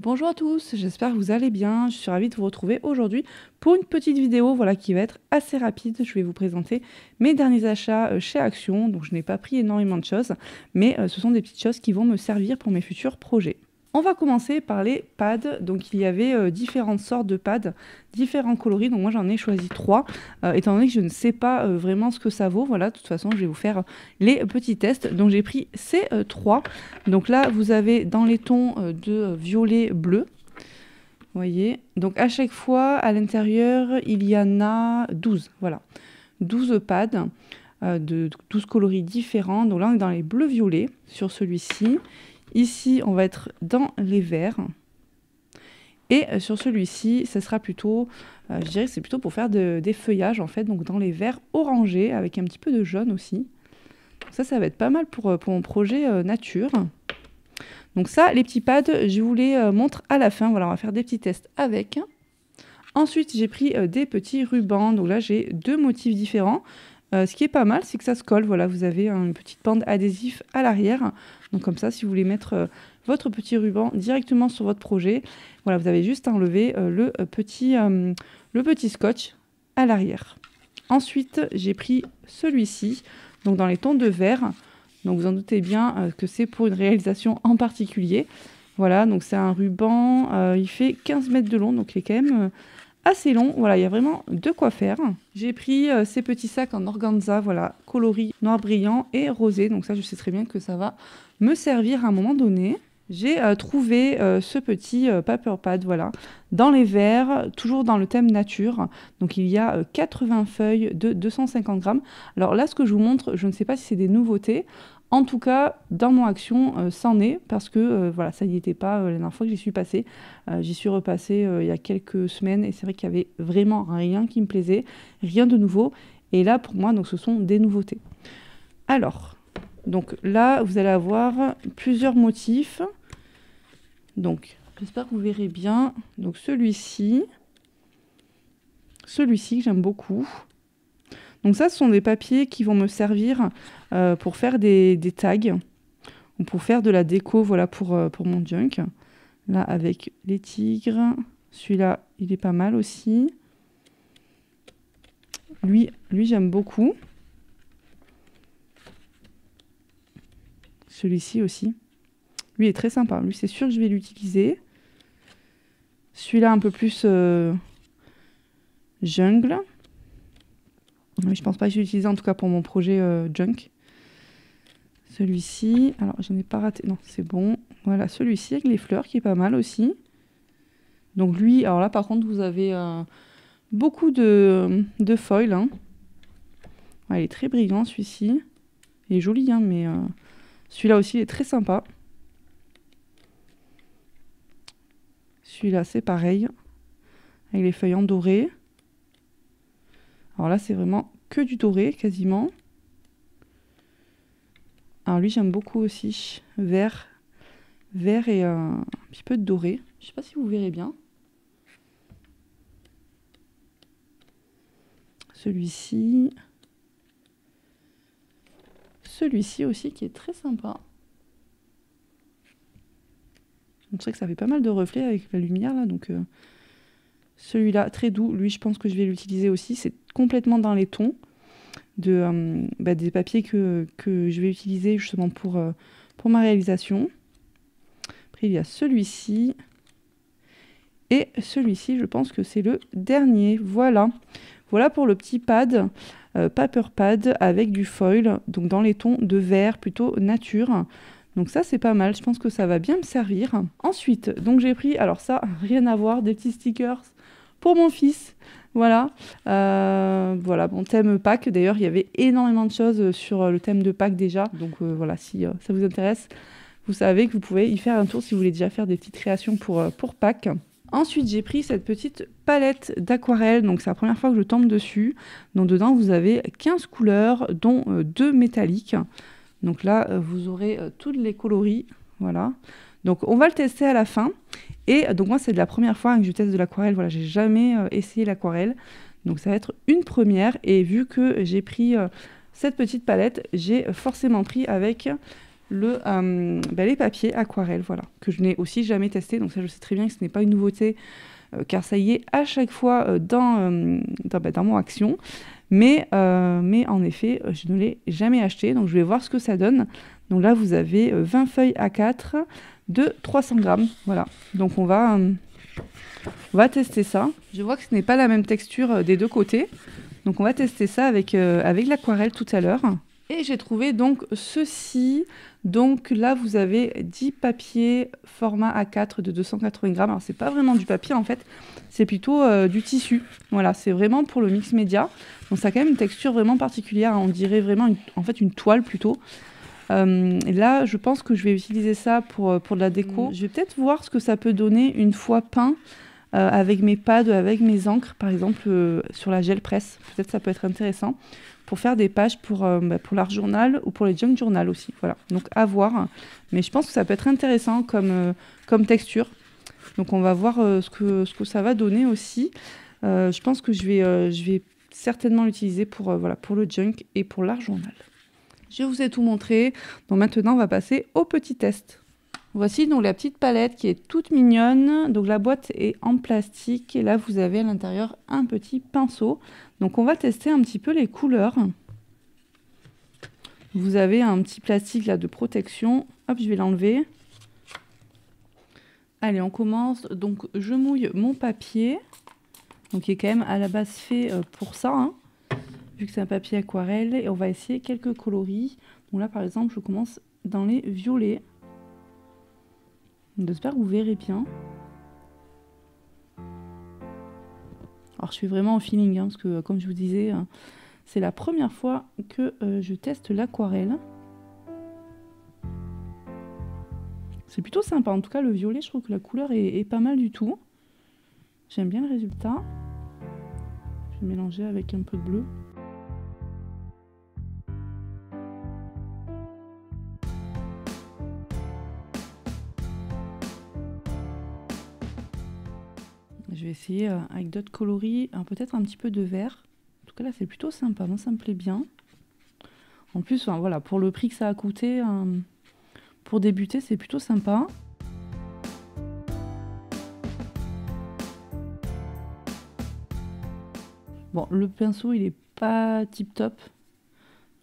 Bonjour à tous, j'espère que vous allez bien. Je suis ravie de vous retrouver aujourd'hui pour une petite vidéo qui va être assez rapide. Je vais vous présenter mes derniers achats chez Action. Donc je n'ai pas pris énormément de choses, mais ce sont des petites choses qui vont me servir pour mes futurs projets. On va commencer par les pads. Donc il y avait différentes sortes de pads, différents coloris. Donc moi j'en ai choisi 3, étant donné que je ne sais pas vraiment ce que ça vaut. Voilà, de toute façon je vais vous faire les petits tests. Donc j'ai pris ces 3. Donc là vous avez dans les tons de violet bleu. Vous voyez. Donc à chaque fois à l'intérieur il y en a 12. Voilà, 12 pads. De 12 coloris différents. Donc là on est dans les bleus violets sur celui-ci. Ici, on va être dans les verts. Et sur celui-ci, ça sera plutôt, je dirais que c'est plutôt pour faire des feuillages, en fait. Donc dans les verts orangés, avec un petit peu de jaune aussi. Donc ça va être pas mal pour mon projet nature. Donc ça, les petits pads, je vous les montre à la fin. Voilà, on va faire des petits tests avec. Ensuite, j'ai pris des petits rubans. Donc là, j'ai 2 motifs différents. Ce qui est pas mal, c'est que ça se colle. Voilà, vous avez une petite bande adhésif à l'arrière. Donc comme ça, si vous voulez mettre votre petit ruban directement sur votre projet, voilà, vous avez juste à enlever le petit scotch à l'arrière. Ensuite, j'ai pris celui-ci, donc dans les tons de vert. Donc vous en doutez bien que c'est pour une réalisation en particulier. Voilà, donc c'est un ruban, il fait 15 mètres de long, donc il est quand même assez long. Voilà, il y a vraiment de quoi faire. J'ai pris ces petits sacs en organza, voilà, coloris noir brillant et rosé. Donc ça, je sais très bien que ça va me servir à un moment donné. J'ai trouvé ce petit paper pad, voilà, dans les verts, toujours dans le thème nature. Donc il y a 80 feuilles de 250 grammes. Alors là, ce que je vous montre, je ne sais pas si c'est des nouveautés. En tout cas, dans mon Action, c'en est, parce que voilà, ça n'y était pas la dernière fois que j'y suis passée. J'y suis repassée il y a quelques semaines, et c'est vrai qu'il n'y avait vraiment rien qui me plaisait, rien de nouveau. Et là, pour moi, donc, ce sont des nouveautés. Alors, donc là, vous allez avoir plusieurs motifs. Donc, j'espère que vous verrez bien. Donc, celui-ci que j'aime beaucoup. Donc ça, ce sont des papiers qui vont me servir pour faire des tags ou pour faire de la déco, voilà, pour mon junk. Là, avec les tigres. Celui-là, il est pas mal aussi. Lui j'aime beaucoup. Celui-ci aussi. Lui est très sympa. Lui, c'est sûr que je vais l'utiliser. Celui-là, un peu plus jungle. Mais je pense pas que je vais l'utiliser, en tout cas pour mon projet junk. Celui-ci, alors je n'ai pas raté, non c'est bon. Voilà, celui-ci avec les fleurs qui est pas mal aussi. Donc lui, alors là par contre vous avez beaucoup de foil. Hein. Ouais, il est très brillant celui-ci. Il est joli, hein, mais celui-là aussi il est très sympa. Celui-là c'est pareil, avec les feuilles en doré. Alors là c'est vraiment que du doré quasiment. Alors lui j'aime beaucoup aussi, vert et un petit peu de doré. Je sais pas si vous verrez bien. Celui-ci aussi qui est très sympa. On sait que ça fait pas mal de reflets avec la lumière là, donc celui-là très doux. Lui je pense que je vais l'utiliser aussi. C'est complètement dans les tons des papiers que je vais utiliser justement pour ma réalisation. Après il y a celui-ci et celui-ci, je pense que c'est le dernier. Voilà pour le petit pad paper pad avec du foil, donc dans les tons de vert plutôt nature. Donc ça c'est pas mal, je pense que ça va bien me servir. Ensuite, donc j'ai pris, alors ça rien à voir, des petits stickers pour mon fils. Voilà, voilà, bon, thème Pâques. D'ailleurs, il y avait énormément de choses sur le thème de Pâques déjà. Donc voilà, si ça vous intéresse, vous savez que vous pouvez y faire un tour si vous voulez déjà faire des petites créations pour Pâques. Ensuite, j'ai pris cette petite palette d'aquarelle. Donc, c'est la première fois que je tombe dessus. Donc, dedans, vous avez 15 couleurs, dont 2 métalliques. Donc là, vous aurez tous les coloris. Voilà. Donc, on va le tester à la fin. Et donc, moi, c'est la première fois que je teste de l'aquarelle. Voilà, j'ai jamais essayé l'aquarelle. Donc, ça va être une première. Et vu que j'ai pris cette petite palette, j'ai forcément pris avec les papiers aquarelles, voilà, que je n'ai aussi jamais testé. Donc ça, je sais très bien que ce n'est pas une nouveauté, car ça y est à chaque fois dans mon action. Mais en effet, je ne l'ai jamais acheté, donc je vais voir ce que ça donne. Donc là, vous avez 20 feuilles A4 de 300 grammes, voilà. Donc on va tester ça. Je vois que ce n'est pas la même texture des deux côtés, donc on va tester ça avec l'aquarelle tout à l'heure. Et j'ai trouvé donc ceci. Donc là, vous avez 10 papiers format A4 de 280 grammes. Alors, c'est pas vraiment du papier, en fait. C'est plutôt du tissu. Voilà, c'est vraiment pour le mix média. Donc, ça a quand même une texture vraiment particulière. On dirait vraiment, une toile plutôt. Et là, je pense que je vais utiliser ça pour de la déco. Je vais peut-être voir ce que ça peut donner une fois peint avec mes pads, avec mes encres, par exemple, sur la gel presse. Peut-être ça peut être intéressant pour faire des pages pour l'art journal ou pour les junk journal aussi. Voilà, donc à voir. Mais je pense que ça peut être intéressant comme texture. Donc on va voir ce que ça va donner aussi. Je pense que je vais certainement l'utiliser pour le junk et pour l'art journal. Je vous ai tout montré. Donc maintenant, on va passer au petit test. Voici donc la petite palette qui est toute mignonne. Donc la boîte est en plastique et là vous avez à l'intérieur un petit pinceau. Donc on va tester un petit peu les couleurs. Vous avez un petit plastique là de protection. Hop, je vais l'enlever. Allez, on commence. Donc je mouille mon papier. Donc qui est quand même à la base fait pour ça, hein, vu que c'est un papier aquarelle. Et on va essayer quelques coloris. Donc là par exemple, je commence dans les violets. J'espère que vous verrez bien. Alors je suis vraiment au feeling, hein, parce que comme je vous disais, c'est la première fois que je teste l'aquarelle. C'est plutôt sympa, en tout cas le violet, je trouve que la couleur est pas mal du tout. J'aime bien le résultat. Je vais mélanger avec un peu de bleu. Je vais essayer avec d'autres coloris, peut-être un petit peu de vert. En tout cas là c'est plutôt sympa, moi ça me plaît bien. En plus, voilà, pour le prix que ça a coûté, pour débuter c'est plutôt sympa. Bon, le pinceau il est pas tip top,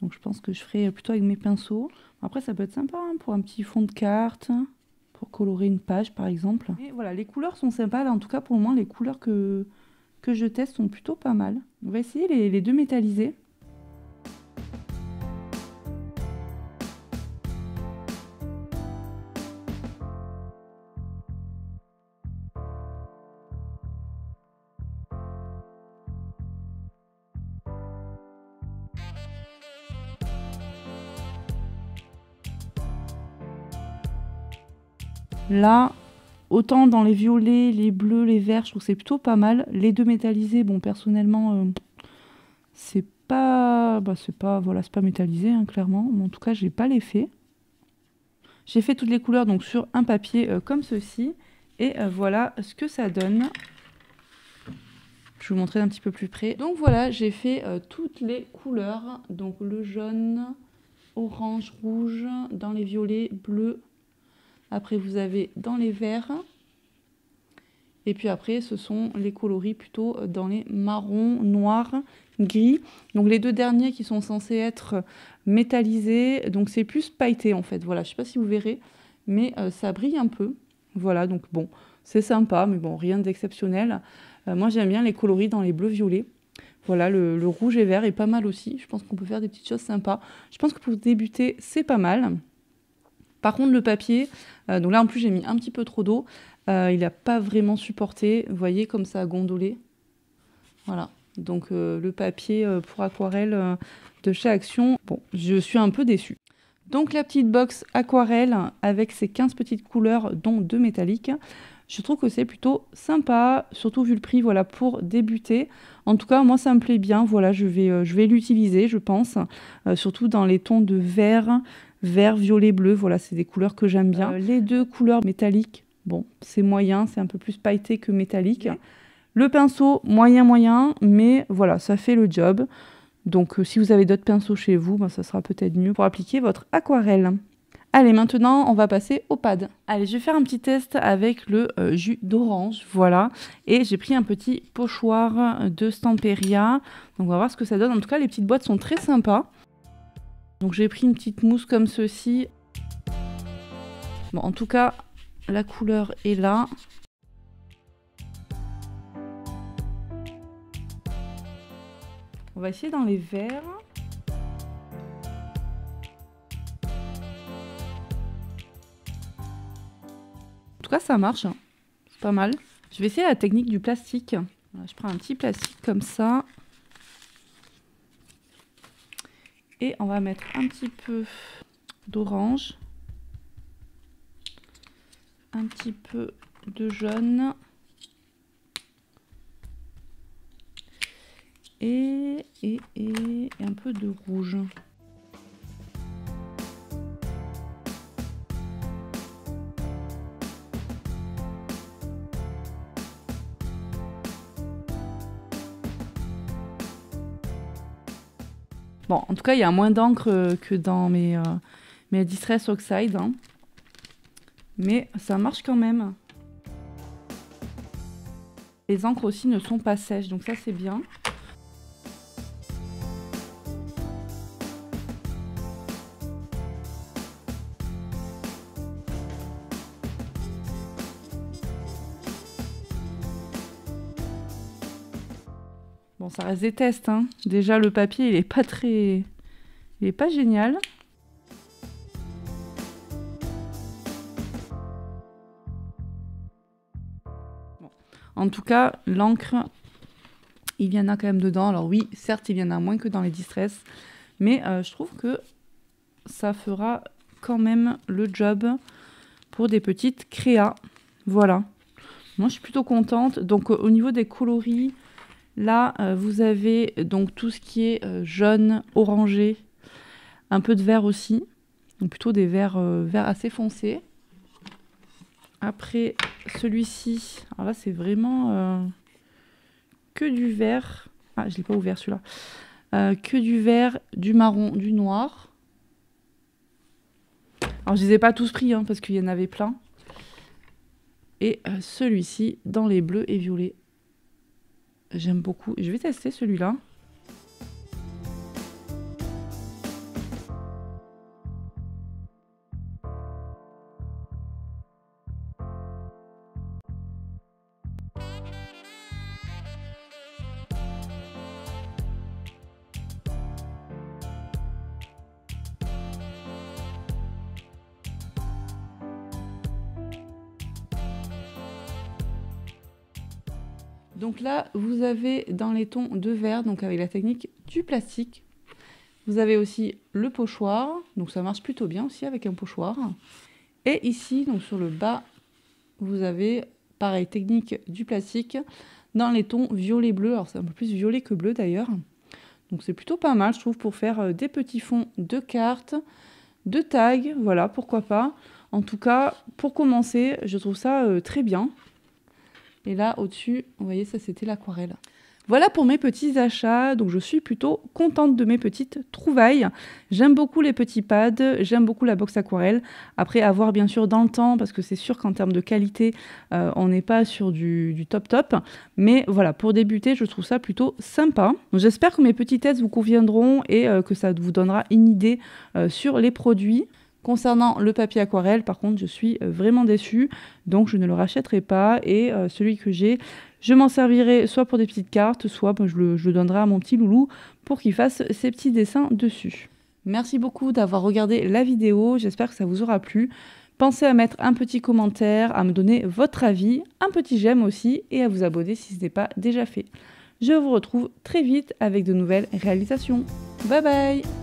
donc je pense que je ferai plutôt avec mes pinceaux. Après ça peut être sympa, hein, pour un petit fond de carte, pour colorer une page par exemple. Et voilà, les couleurs sont sympas, là en tout cas pour le moment les couleurs que je teste sont plutôt pas mal. On va essayer les deux métallisés. Là, autant dans les violets, les bleus, les verts, je trouve que c'est plutôt pas mal. Les deux métallisés, bon, personnellement, c'est pas métallisé, hein, clairement. Mais en tout cas, j'ai pas l'effet. J'ai fait toutes les couleurs donc sur un papier comme ceci. Et voilà ce que ça donne. Je vais vous montrer d'un petit peu plus près. Donc voilà, j'ai fait toutes les couleurs. Donc le jaune, orange, rouge, dans les violets, bleu. Après, vous avez dans les verts. Et puis après, ce sont les coloris plutôt dans les marrons, noirs, gris. Donc les deux derniers qui sont censés être métallisés. Donc c'est plus pailleté en fait. Voilà, je ne sais pas si vous verrez, mais ça brille un peu. Voilà, donc bon, c'est sympa, mais bon, rien d'exceptionnel. Moi, j'aime bien les coloris dans les bleus-violets. Voilà, le rouge et vert est pas mal aussi. Je pense qu'on peut faire des petites choses sympas. Je pense que pour débuter, c'est pas mal. Par contre, le papier, donc là en plus j'ai mis un petit peu trop d'eau, il n'a pas vraiment supporté, vous voyez comme ça a gondolé. Voilà, donc le papier pour aquarelle de chez Action, bon, je suis un peu déçue. Donc la petite box aquarelle avec ses 15 petites couleurs, dont 2 métalliques, je trouve que c'est plutôt sympa, surtout vu le prix, voilà, pour débuter. En tout cas, moi ça me plaît bien, voilà, je vais l'utiliser, je pense, surtout dans les tons de vert, violet, bleu, voilà, c'est des couleurs que j'aime bien. Les deux couleurs métalliques, bon, c'est moyen, c'est un peu plus pailleté que métallique. Le pinceau, moyen, mais voilà, ça fait le job. Donc si vous avez d'autres pinceaux chez vous, ben, ça sera peut-être mieux pour appliquer votre aquarelle. Allez, maintenant, on va passer au pad. Allez, je vais faire un petit test avec le jus d'orange, voilà. Et j'ai pris un petit pochoir de Stamperia. Donc, on va voir ce que ça donne. En tout cas, les petites boîtes sont très sympas. Donc, j'ai pris une petite mousse comme ceci. Bon, en tout cas, la couleur est là. On va essayer dans les verres. En tout cas, ça marche. C'est pas mal. Je vais essayer la technique du plastique. Voilà, je prends un petit plastique comme ça. Et on va mettre un petit peu d'orange. Un petit peu de jaune. Et un peu de rouge. Bon, en tout cas, il y a moins d'encre que dans mes Distress Oxide. Hein. Mais ça marche quand même. Les encres aussi ne sont pas sèches, donc ça, c'est bien. Bon, ça reste des tests, hein. Déjà, le papier, il est pas très... Il est pas génial. Bon. En tout cas, l'encre, il y en a quand même dedans. Alors oui, certes, il y en a moins que dans les Distress. Mais je trouve que ça fera quand même le job pour des petites créas. Voilà. Moi, je suis plutôt contente. Donc, au niveau des coloris... Là, vous avez donc tout ce qui est jaune, orangé, un peu de vert aussi. Donc plutôt des verts assez foncés. Après, celui-ci, alors là, c'est vraiment que du vert. Ah, je ne l'ai pas ouvert celui-là. Que du vert, du marron, du noir. Alors, je ne les ai pas tous pris, hein, parce qu'il y en avait plein. Et celui-ci, dans les bleus et violets. J'aime beaucoup. Je vais tester celui-là. Donc là, vous avez dans les tons de vert, donc avec la technique du plastique. Vous avez aussi le pochoir, donc ça marche plutôt bien aussi avec un pochoir. Et ici, donc sur le bas, vous avez, pareil, technique du plastique dans les tons violet-bleu. Alors c'est un peu plus violet que bleu d'ailleurs. Donc c'est plutôt pas mal, je trouve, pour faire des petits fonds de cartes, de tags, voilà, pourquoi pas. En tout cas, pour commencer, je trouve ça très bien. Et là, au-dessus, vous voyez, ça, c'était l'aquarelle. Voilà pour mes petits achats. Donc, je suis plutôt contente de mes petites trouvailles. J'aime beaucoup les petits pads. J'aime beaucoup la box aquarelle. Après, à voir bien sûr dans le temps, parce que c'est sûr qu'en termes de qualité, on n'est pas sur du top. Mais voilà, pour débuter, je trouve ça plutôt sympa. J'espère que mes petits tests vous conviendront et que ça vous donnera une idée sur les produits. Concernant le papier aquarelle, par contre, je suis vraiment déçue, donc je ne le rachèterai pas. Et celui que j'ai, je m'en servirai soit pour des petites cartes, soit je le donnerai à mon petit loulou pour qu'il fasse ses petits dessins dessus. Merci beaucoup d'avoir regardé la vidéo, j'espère que ça vous aura plu. Pensez à mettre un petit commentaire, à me donner votre avis, un petit j'aime aussi et à vous abonner si ce n'est pas déjà fait. Je vous retrouve très vite avec de nouvelles réalisations. Bye bye!